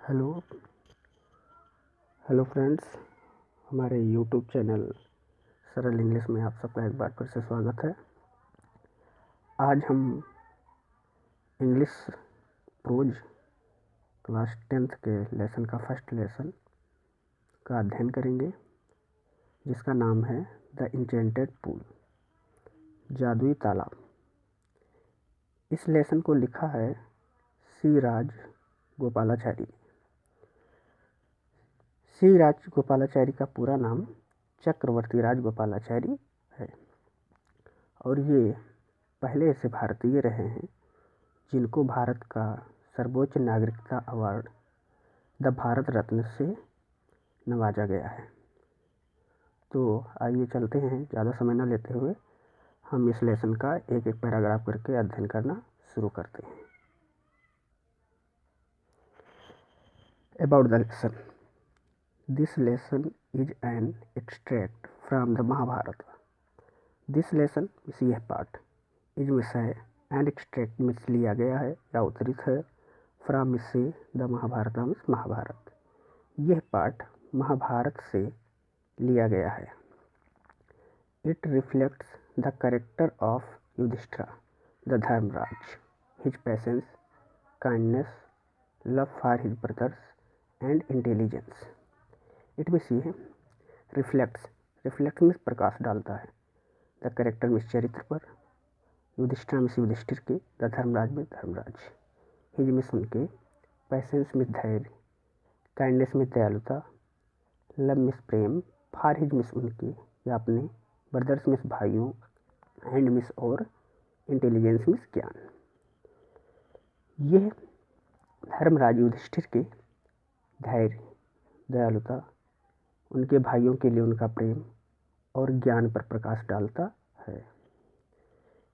Hello hello friends, हमारे YouTube channel सरल English में आप सबका एक बार फिर से स्वागत है। आज हम इंग्लिश प्रोज क्लास 10th के लेसन का फर्स्ट लेसन का अध्ययन करेंगे, जिसका नाम है द इंचेंटेड पूल, जादुई तालाब। इस लेसन को लिखा है सी राज गोपालाचारी। सी राज गोपालाचारी का पूरा नाम चक्रवर्ती राज गोपालाचारी है और ये पहले ऐसे भारतीय रहे हैं जिनको भारत का सर्वोच्च नागरिकता अवार्ड द भारत रत्न से नवाजा गया है। तो आइए चलते हैं, ज़्यादा समय न लेते हुए हम इस लेसन का एक एक पैराग्राफ करके अध्ययन करना शुरू करते हैं। About the lesson. This lesson is an extract from the Mahabharata. This lesson इस यह पाठ इज विषय एंड एक्सट्रैक्ट में लिया गया है या उत्तरित है फ्रॉम से द महाभारत महाभारत। यह पाठ महाभारत से लिया गया है। It reflects the character of Yudhishthira the Dharmaraj, his patience, kindness, love for his brothers and intelligence. It में सी है रिफ्लेक्ट में प्रकाश डालता है, द कैरेक्टर में चरित्र पर, युधिष्ठिर में युधिष्ठिर के, द धर्मराज में धर्मराज, हिज में उनके, पैसेंस में धैर्य, काइंडनेस में दयालुता, लव में प्रेम, फॉर हिज में उनके या अपने, ब्रदर्स में भाइयों, एंड में और इंटेलिजेंस में ज्ञान। यह धर्मराज युधिष्ठिर के धैर्य, दयालुता, उनके भाइयों के लिए उनका प्रेम और ज्ञान पर प्रकाश डालता है।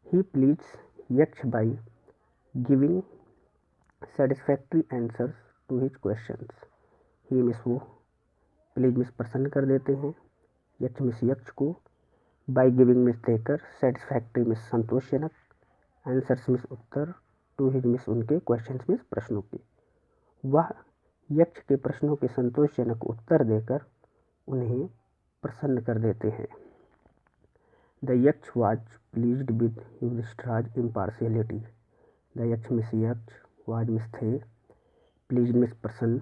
He pleads यक्ष by giving satisfactory answers to his questions. He miss वो प्लीज मिस प्रसन्न कर देते हैं, यक्ष मिस यक्ष को, by giving मिस देकर, satisfactory मिस संतोषजनक, answers miss Uttar, to his miss उनके, questions मिस प्रश्नों के। वह यक्ष के प्रश्नों के संतोषजनक उत्तर देकर उन्हें प्रसन्न कर देते हैं। The Yaksh was pleased with Yudhishthira's impartiality. The Yaksh miss यक्ष, was मिस थे, pleased मिस प्रसन्न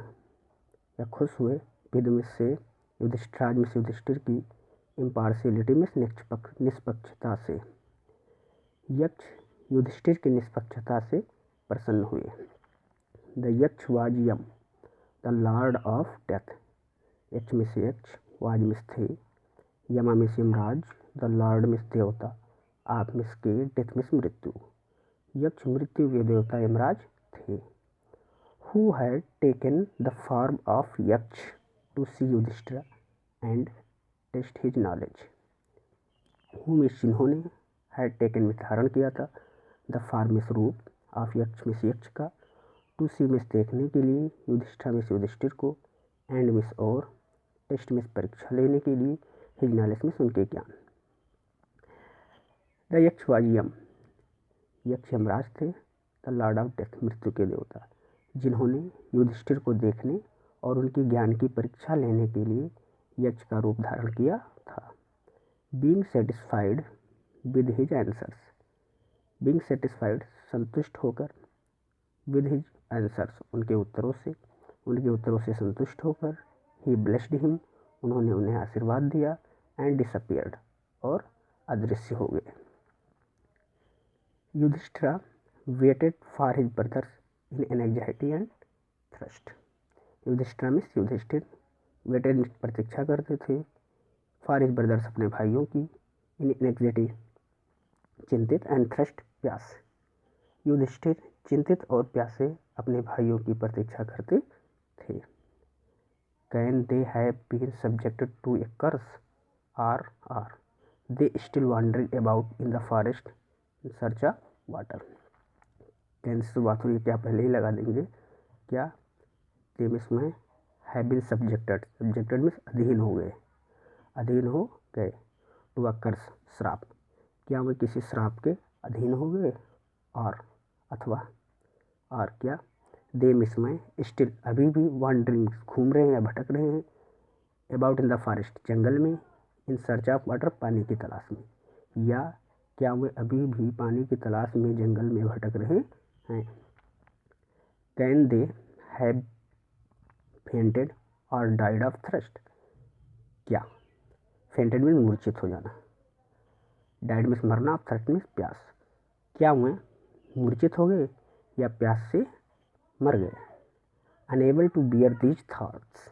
या खुश हुए, with मिस से, युधिष्ठिर मिस युधिष्ठिर की, impartiality मिस निष्पक्षता से। यक्ष युधिष्ठिर की निष्पक्षता से प्रसन्न हुए। The Yaksh was Yam, the lord of death. यक्ष मिस यक्ष, was मिस थे, यमा miss Yamraj, the Lord miss देवता, आप मिस के, डेथ मिस मृत्यु। यक्ष मृत्यु के देवता यमराज थे। Who had taken the form of Yaksha to see Yudhishthir and test his knowledge. Who means जिन्होंने, हैड टेकन मिस धारण किया था, द फॉर्म मिस रूप, ऑफ यक्ष मिस यक्ष का, टू सी मिस देखने के लिए, युधिष्ठिर मिस युधिष्ठिर को, एंड मिस और, टेस्ट मिस परीक्षा लेने के लिए, हिज नॉलेज मिस उनके ज्ञान। द यक्ष वाज यम, यक्ष यमराज थे, द लॉर्ड ऑफ डेथ मृत्यु के देवता, जिन्होंने युधिष्ठिर को देखने और उनके ज्ञान की परीक्षा लेने के लिए यक्ष का रूप धारण किया था। Being satisfied with his answers, being satisfied संतुष्ट होकर, विद हिज आंसर्स उनके उत्तरों से संतुष्ट होकर, ही ब्लेस्ड हिम उन्होंने उन्हें आशीर्वाद दिया, एंड डिसअपियर्ड और अदृश्य हो गए। Yudhishthir waited for his brothers in anxiety and thirst. Yudhishthir means Yudhishthir waited प्रतीक्षा करते थे, फॉर हिज ब्रदर्स अपने भाइयों की, इन एंग्जाइटी चिंतित, एंड थ्रस्ट प्यास। युधिष्ठिर चिंतित और प्यासे अपने भाइयों की प्रतीक्षा करते थे। Can they have been subjected to a curse are they still wandering about in the forest in search of water. कैन से बात हुई, क्या पहले ही लगा देंगे, क्या देम इसमें हैव बीन सब्जेक्टेड मीन्स अधीन हो गए, टू अ कर्स श्राप, क्या वे किसी श्राप के अधीन हो गए, और अथवा और क्या, दे मिस में स्टिल अभी भी वॉन्डरिंग घूम रहे हैं या भटक रहे हैं, अबाउट इन द फॉरेस्ट जंगल में, इन सर्च ऑफ वाटर पानी की तलाश में, या क्या वे अभी भी पानी की तलाश में जंगल में भटक रहे हैं। कैन दे हैव फेंटेड और डाइड ऑफ थ्रस्ट, क्या फेंटेड मीन्स मूर्छित हो जाना, डाइड मीन्स मरना, ऑफ थ्रस्ट मीन्स प्यास, क्या वे मूर्छित हो गए या प्यास से मर गए। Unable to bear these thoughts,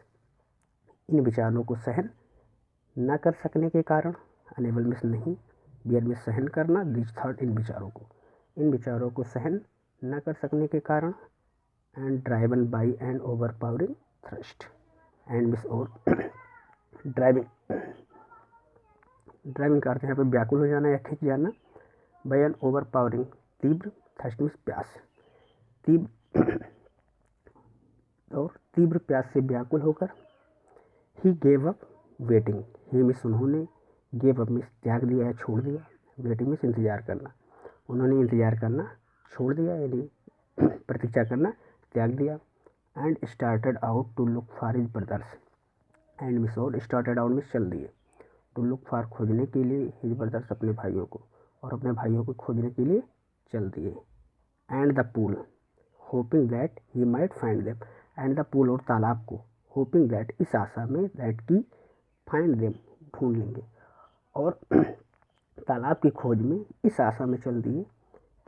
in विचारों को सहन न कर सकने के कारण, अनेबल मीन्स नहीं, बियर मीन्स सहन करना, दीज थॉट इन विचारों को सहन न कर सकने के कारण, and driven by an overpowering thrust, and means और ड्राइविंग का अर्थ यहाँ पर व्याकुल हो जाना या खिंच जाना, बाई एन ओवर पावरिंग तीव्र, थ्रस्ट मीन्स प्यास, तीव्र प्यास से व्याकुल होकर, he gave up waiting, he means उन्होंने, गेव अप मीन्स त्याग दिया या छोड़ दिया, वेटिंग मीन्स इंतजार करना, उन्होंने इंतजार करना छोड़ दिया यानी प्रतीक्षा करना त्याग दिया। And started out to look for his brothers, and means और, स्टार्टेड आउट मीन्स चल दिए, टू लुक फॉर खोजने के लिए, हिज ब्रदर्स अपने भाइयों को, और अपने भाइयों को खोजने के लिए चल दिए। And the pool hoping that he might find them, and the pool और तालाब को, होपिंग दैट इस आशा में, दैट की फाइंड देम ढूंढ लेंगे, और तालाब की खोज में इस आशा में चल दिए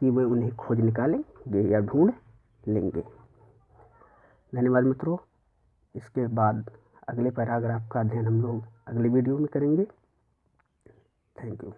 कि वे उन्हें खोज निकालेंगे या ढूंढ लेंगे। धन्यवाद मित्रों। इसके बाद अगले पैराग्राफ का अध्ययन हम लोग अगले वीडियो में करेंगे। Thank you.